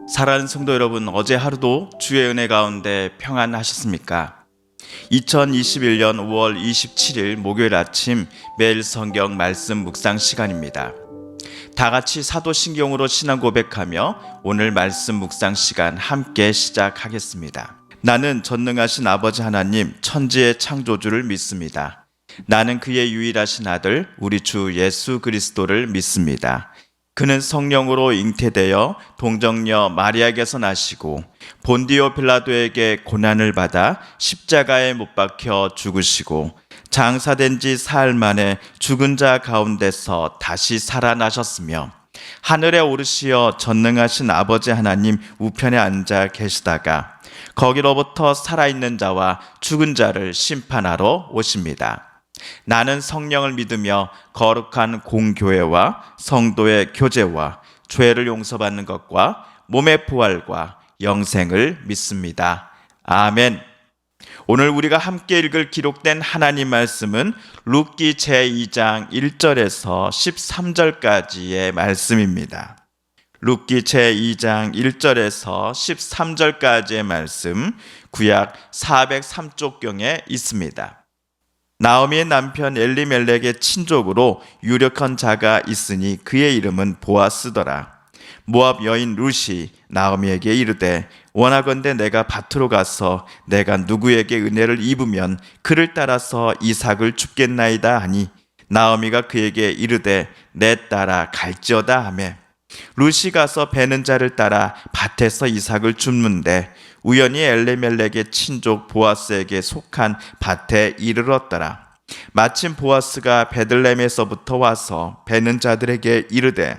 사랑하는 성도 여러분, 어제 하루도 주의 은혜 가운데 평안하셨습니까? 2021년 5월 27일 목요일 아침 매일 성경 말씀 묵상 시간입니다. 다 같이 사도신경으로 신앙 고백하며 오늘 말씀 묵상 시간 함께 시작하겠습니다. 나는 전능하신 아버지 하나님 천지의 창조주를 믿습니다. 나는 그의 유일하신 아들 우리 주 예수 그리스도를 믿습니다. 그는 성령으로 잉태되어 동정녀 마리아에게서 나시고 본디오 빌라도에게 고난을 받아 십자가에 못 박혀 죽으시고 장사된 지 사흘 만에 죽은 자 가운데서 다시 살아나셨으며 하늘에 오르시어 전능하신 아버지 하나님 우편에 앉아 계시다가 거기로부터 살아있는 자와 죽은 자를 심판하러 오십니다. 나는 성령을 믿으며 거룩한 공교회와 성도의 교제와 죄를 용서받는 것과 몸의 부활과 영생을 믿습니다. 아멘. 오늘 우리가 함께 읽을 기록된 하나님 말씀은 룻기 제2장 1절에서 13절까지의 말씀입니다. 룻기 제2장 1절에서 13절까지의 말씀, 구약 403쪽경에 있습니다. 나오미의 남편 엘리멜렉의 친족으로 유력한 자가 있으니 그의 이름은 보아스더라. 모압 여인 룻이 나오미에게 이르되 원하건대 내가 밭으로 가서 내가 누구에게 은혜를 입으면 그를 따라서 이삭을 줍겠나이다 하니 나오미가 그에게 이르되 내 따라 갈지어다 하매 룻이 가서 베는 자를 따라 밭에서 이삭을 줍는데 우연히 엘리멜렉의 친족 보아스에게 속한 밭에 이르렀더라. 마침 보아스가 베들레헴에서부터 와서 베는 자들에게 이르되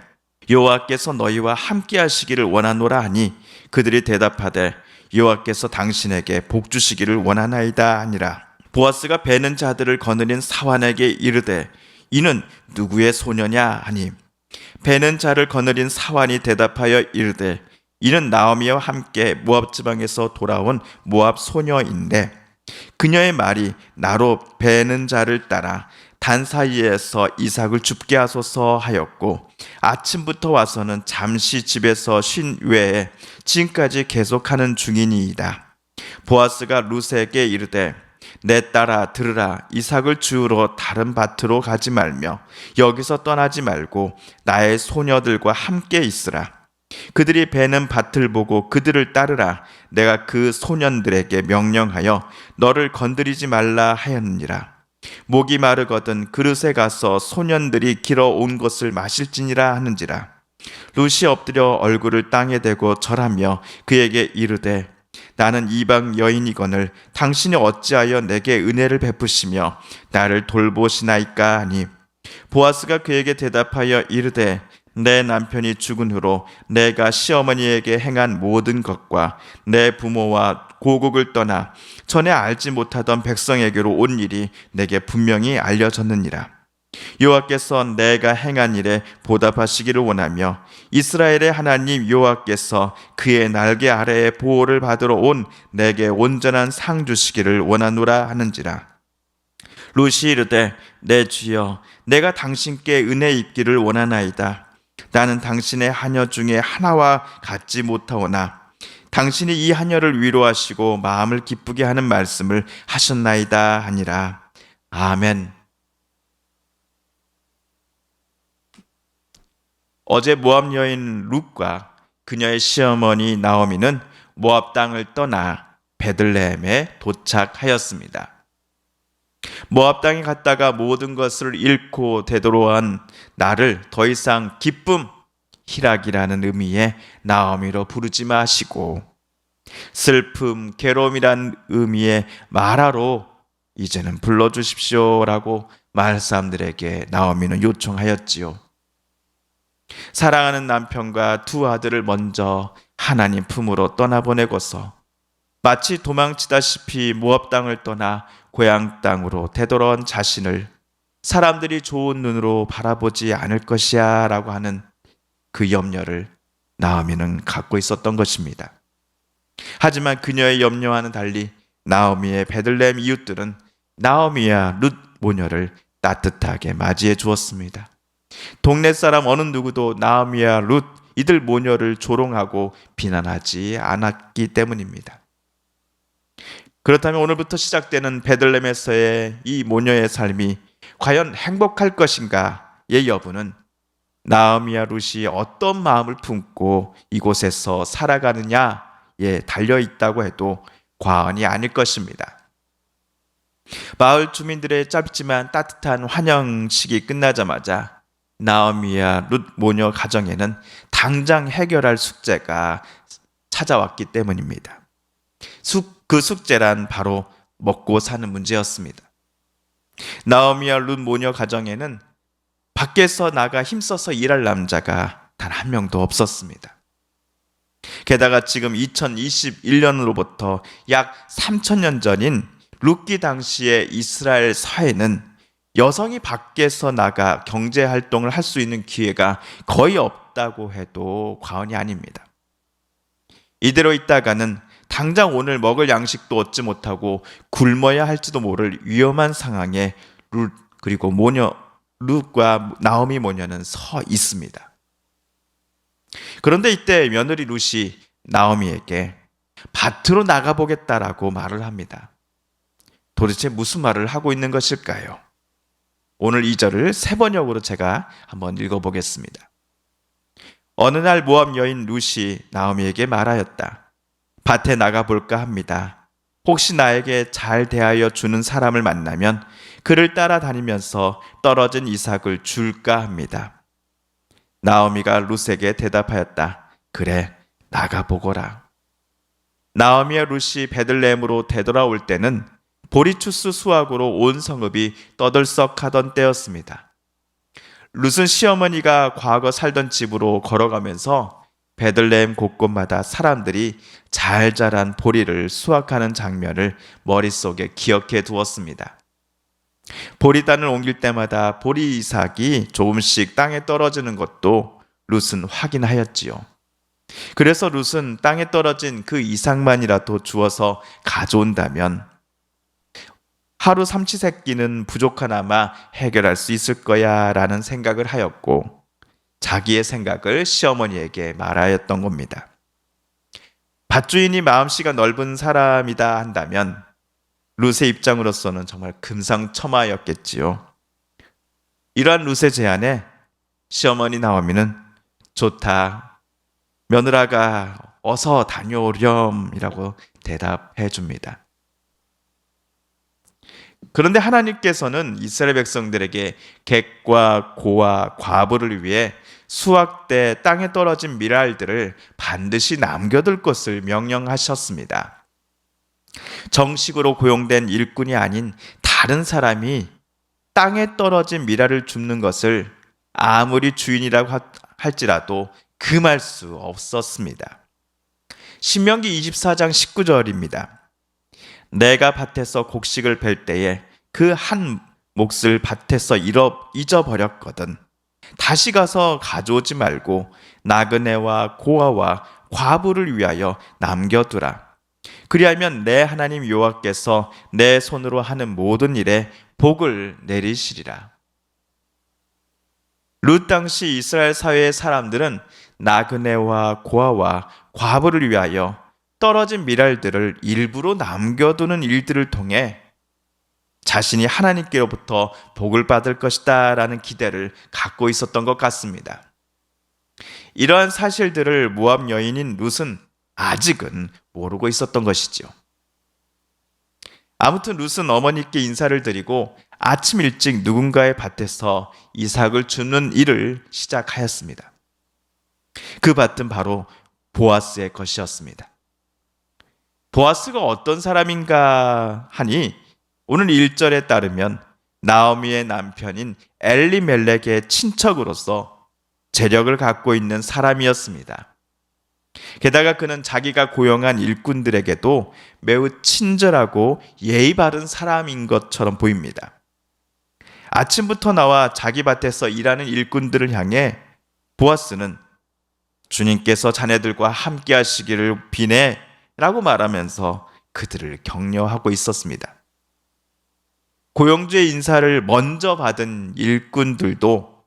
여호와께서 너희와 함께 하시기를 원하노라 하니 그들이 대답하되 여호와께서 당신에게 복 주시기를 원하나이다 하니라. 보아스가 베는 자들을 거느린 사환에게 이르되 이는 누구의 소녀냐 하니 베는 자를 거느린 사환이 대답하여 이르되 이는 나오미와 함께 모압 지방에서 돌아온 모압 소녀인데 그녀의 말이 나로 베는 자를 따라 단 사이에서 이삭을 줍게 하소서 하였고 아침부터 와서는 잠시 집에서 쉰 외에 지금까지 계속하는 중이니이다. 보아스가 룻에게 이르되 내 딸아 들으라. 이삭을 주우러 다른 밭으로 가지 말며 여기서 떠나지 말고 나의 소녀들과 함께 있으라. 그들이 베는 밭을 보고 그들을 따르라. 내가 그 소년들에게 명령하여 너를 건드리지 말라 하였느니라. 목이 마르거든 그릇에 가서 소년들이 길어온 것을 마실지니라 하는지라. 룻이 엎드려 얼굴을 땅에 대고 절하며 그에게 이르되 나는 이방 여인이거늘 당신이 어찌하여 내게 은혜를 베푸시며 나를 돌보시나이까 하니 보아스가 그에게 대답하여 이르되 내 남편이 죽은 후로 내가 시어머니에게 행한 모든 것과 내 부모와 고국을 떠나 전에 알지 못하던 백성에게로 온 일이 내게 분명히 알려졌느니라. 여호와께서 내가 행한 일에 보답하시기를 원하며 이스라엘의 하나님 여호와께서 그의 날개 아래에 보호를 받으러 온 내게 온전한 상 주시기를 원하노라 하는지라. 룻이 이르되 내 주여 내가 당신께 은혜 입기를 원하나이다. 나는 당신의 하녀 중에 하나와 같지 못하오나 당신이 이 하녀를 위로하시고 마음을 기쁘게 하는 말씀을 하셨나이다 하니라. 아멘. 어제 모압 여인 룻과 그녀의 시어머니 나오미는 모압 땅을 떠나 베들레헴에 도착하였습니다. 모압 땅에 갔다가 모든 것을 잃고 되돌아온 나를 더 이상 기쁨, 희락이라는 의미의 나오미로 부르지 마시고 슬픔, 괴로움이란 의미의 마라로 이제는 불러주십시오라고 마을 사람들에게 나오미는 요청하였지요. 사랑하는 남편과 두 아들을 먼저 하나님 품으로 떠나보내고서 마치 도망치다시피 모압 땅을 떠나 고향 땅으로 되돌아온 자신을 사람들이 좋은 눈으로 바라보지 않을 것이야 라고 하는 그 염려를 나오미는 갖고 있었던 것입니다. 하지만 그녀의 염려와는 달리 나오미의 베들레헴 이웃들은 나오미와 룻 모녀를 따뜻하게 맞이해 주었습니다. 동네 사람 어느 누구도 나오미와 룻 이들 모녀를 조롱하고 비난하지 않았기 때문입니다. 그렇다면 오늘부터 시작되는 베들레헴에서의 이 모녀의 삶이 과연 행복할 것인가의 여부는 나오미와 룻이 어떤 마음을 품고 이곳에서 살아가느냐에 달려 있다고 해도 과언이 아닐 것입니다. 마을 주민들의 짧지만 따뜻한 환영식이 끝나자마자 나오미와 룻 모녀 가정에는 당장 해결할 숙제가 찾아왔기 때문입니다. 그 숙제란 바로 먹고 사는 문제였습니다. 나오미와 룻 모녀 가정에는 밖에서 나가 힘써서 일할 남자가 단 한 명도 없었습니다. 게다가 지금 2021년으로부터 약 3000년 전인 룻기 당시의 이스라엘 사회는 여성이 밖에서 나가 경제활동을 할 수 있는 기회가 거의 없다고 해도 과언이 아닙니다. 이대로 있다가는 당장 오늘 먹을 양식도 얻지 못하고 굶어야 할지도 모를 위험한 상황에 그리고 룻과 나오미 모녀는 서 있습니다. 그런데 이때 며느리 룻이 나오미에게 밭으로 나가보겠다라고 말을 합니다. 도대체 무슨 말을 하고 있는 것일까요? 오늘 2절을 세 번역으로 제가 한번 읽어보겠습니다. 어느 날 모압 여인 룻이 나오미에게 말하였다. 밭에 나가볼까 합니다. 혹시 나에게 잘 대하여 주는 사람을 만나면 그를 따라다니면서 떨어진 이삭을 줄까 합니다. 나오미가 룻에게 대답하였다. 그래, 나가보거라. 나오미와 룻이 베들레헴으로 되돌아올 때는 보리추수 수확으로 온 성읍이 떠들썩하던 때였습니다. 룻은 시어머니가 과거 살던 집으로 걸어가면서 베들레헴 곳곳마다 사람들이 잘 자란 보리를 수확하는 장면을 머릿속에 기억해 두었습니다. 보리단을 옮길 때마다 보리 이삭이 조금씩 땅에 떨어지는 것도 룻은 확인하였지요. 그래서 룻은 땅에 떨어진 그 이삭만이라도 주워서 가져온다면 하루 삼시세끼는 부족하나마 해결할 수 있을 거야 라는 생각을 하였고 자기의 생각을 시어머니에게 말하였던 겁니다. 밭주인이 마음씨가 넓은 사람이다 한다면 룻의 입장으로서는 정말 금상첨화였겠지요. 이러한 룻의 제안에 시어머니 나오미는 좋다. 며느라가 어서 다녀오렴이라고 대답해 줍니다. 그런데 하나님께서는 이스라엘 백성들에게 객과 고와 과부를 위해 수확 때 땅에 떨어진 밀알들을 반드시 남겨둘 것을 명령하셨습니다. 정식으로 고용된 일꾼이 아닌 다른 사람이 땅에 떨어진 밀알을 줍는 것을 아무리 주인이라고 할지라도 금할 수 없었습니다. 신명기 24장 19절입니다. 내가 밭에서 곡식을 벨 때에 그 한 몫을 밭에서 잊어버렸거든. 다시 가서 가져오지 말고 나그네와 고아와 과부를 위하여 남겨두라. 그리하면 내 하나님 여호와께서 내 손으로 하는 모든 일에 복을 내리시리라. 룻 당시 이스라엘 사회의 사람들은 나그네와 고아와 과부를 위하여 떨어진 밀알들을 일부러 남겨두는 일들을 통해 자신이 하나님께로부터 복을 받을 것이다 라는 기대를 갖고 있었던 것 같습니다. 이러한 사실들을 모압 여인인 룻은 아직은 모르고 있었던 것이죠. 아무튼 룻은 어머니께 인사를 드리고 아침 일찍 누군가의 밭에서 이삭을 줍는 일을 시작하였습니다. 그 밭은 바로 보아스의 것이었습니다. 보아스가 어떤 사람인가 하니 오늘 1절에 따르면 나오미의 남편인 엘리멜렉의 친척으로서 재력을 갖고 있는 사람이었습니다. 게다가 그는 자기가 고용한 일꾼들에게도 매우 친절하고 예의 바른 사람인 것처럼 보입니다. 아침부터 나와 자기 밭에서 일하는 일꾼들을 향해 보아스는 주님께서 자네들과 함께 하시기를 비네 라고 말하면서 그들을 격려하고 있었습니다. 고용주의 인사를 먼저 받은 일꾼들도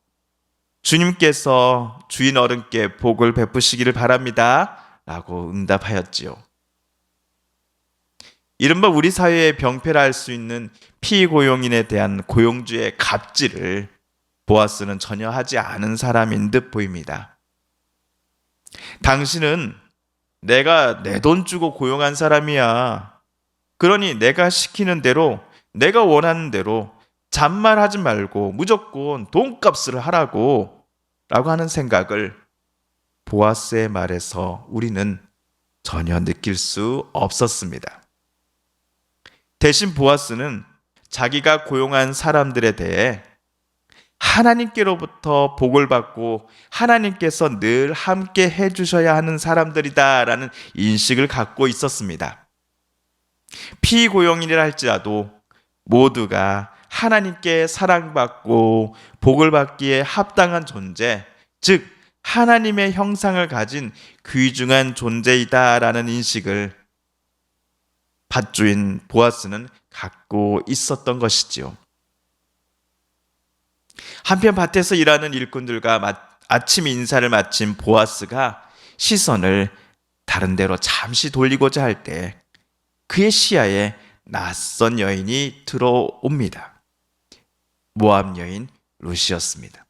주님께서 주인 어른께 복을 베푸시기를 바랍니다. 라고 응답하였지요. 이른바 우리 사회의 병폐라 할 수 있는 피고용인에 대한 고용주의 갑질을 보아스는 전혀 하지 않은 사람인 듯 보입니다. 당신은 내가 내 돈 주고 고용한 사람이야. 그러니 내가 시키는 대로, 내가 원하는 대로 잔말하지 말고 무조건 돈값을 하라고 라고 하는 생각을 보아스의 말에서 우리는 전혀 느낄 수 없었습니다. 대신 보아스는 자기가 고용한 사람들에 대해 하나님께로부터 복을 받고 하나님께서 늘 함께 해주셔야 하는 사람들이다라는 인식을 갖고 있었습니다. 피고용인이라 할지라도 모두가 하나님께 사랑받고 복을 받기에 합당한 존재, 즉 하나님의 형상을 가진 귀중한 존재이다라는 인식을 밭주인 보아스는 갖고 있었던 것이지요. 한편 밭에서 일하는 일꾼들과 아침 인사를 마친 보아스가 시선을 다른 데로 잠시 돌리고자 할 때 그의 시야에 낯선 여인이 들어옵니다. 모압 여인 룻이었습니다.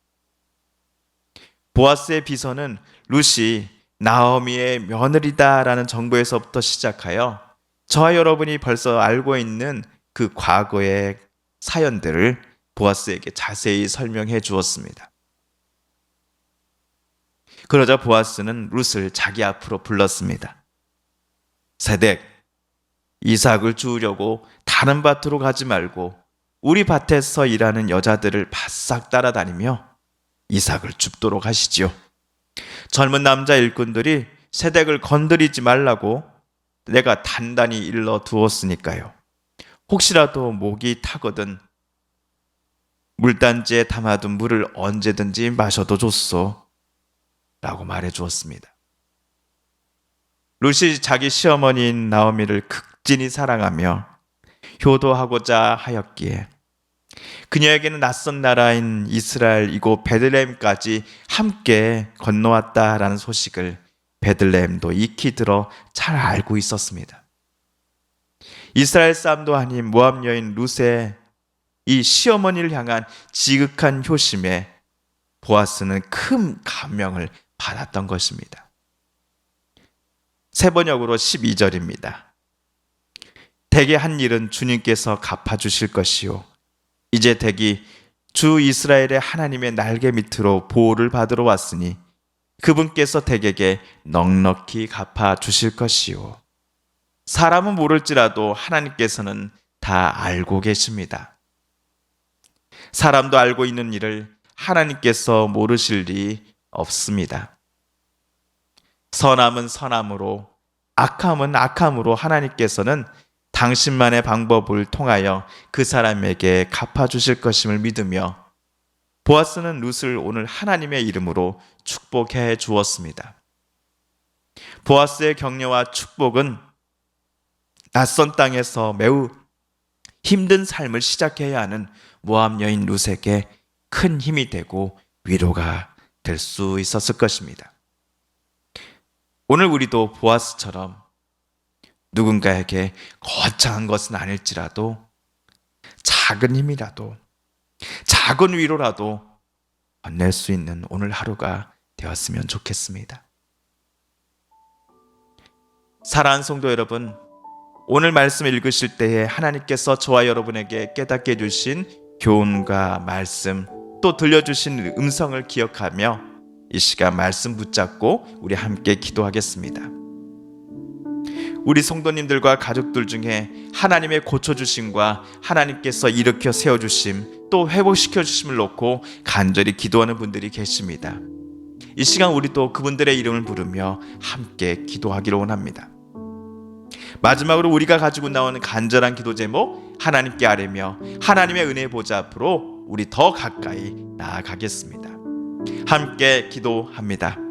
보아스의 비서는 룻이 나오미의 며느리다라는 정보에서부터 시작하여 저와 여러분이 벌써 알고 있는 그 과거의 사연들을 보아스에게 자세히 설명해 주었습니다. 그러자 보아스는 룻을 자기 앞으로 불렀습니다. 세덱, 이삭을 주우려고 다른 밭으로 가지 말고 우리 밭에서 일하는 여자들을 바싹 따라다니며 이삭을 줍도록 하시지요. 젊은 남자 일꾼들이 세덱을 건드리지 말라고 내가 단단히 일러 두었으니까요. 혹시라도 목이 타거든 물단지에 담아둔 물을 언제든지 마셔도 좋소 라고 말해 주었습니다. 룻이 자기 시어머니인 나오미를 극진히 사랑하며 효도하고자 하였기에 그녀에게는 낯선 나라인 이스라엘 이곳 베들레헴까지 함께 건너왔다라는 소식을 베들레헴도 익히 들어 잘 알고 있었습니다. 이스라엘 사람도 아닌 모압 여인 룻의 이 시어머니를 향한 지극한 효심에 보아스는 큰 감명을 받았던 것입니다. 세번역으로 12절입니다. 대개 한 일은 주님께서 갚아주실 것이요 이제 댁이 주 이스라엘의 하나님의 날개 밑으로 보호를 받으러 왔으니 그분께서 댁에게 넉넉히 갚아주실 것이요 사람은 모를지라도 하나님께서는 다 알고 계십니다. 사람도 알고 있는 일을 하나님께서 모르실 리 없습니다. 선함은 선함으로 악함은 악함으로 하나님께서는 당신만의 방법을 통하여 그 사람에게 갚아주실 것임을 믿으며 보아스는 룻을 오늘 하나님의 이름으로 축복해 주었습니다. 보아스의 격려와 축복은 낯선 땅에서 매우 힘든 삶을 시작해야 하는 모압 여인 룻에게 큰 힘이 되고 위로가 될 수 있었을 것입니다. 오늘 우리도 보아스처럼 누군가에게 거창한 것은 아닐지라도 작은 힘이라도 작은 위로라도 건넬 수 있는 오늘 하루가 되었으면 좋겠습니다. 사랑하는 성도 여러분, 오늘 말씀 읽으실 때에 하나님께서 저와 여러분에게 깨닫게 해주신 교훈과 말씀 또 들려주신 음성을 기억하며 이 시간 말씀 붙잡고 우리 함께 기도하겠습니다. 우리 성도님들과 가족들 중에 하나님의 고쳐주심과 하나님께서 일으켜 세워주심 또 회복시켜주심을 놓고 간절히 기도하는 분들이 계십니다. 이 시간 우리도 그분들의 이름을 부르며 함께 기도하기를 원합니다. 마지막으로 우리가 가지고 나오는 간절한 기도 제목 하나님께 아뢰며 하나님의 은혜 보좌 앞으로 우리 더 가까이 나아가겠습니다. 함께 기도합니다.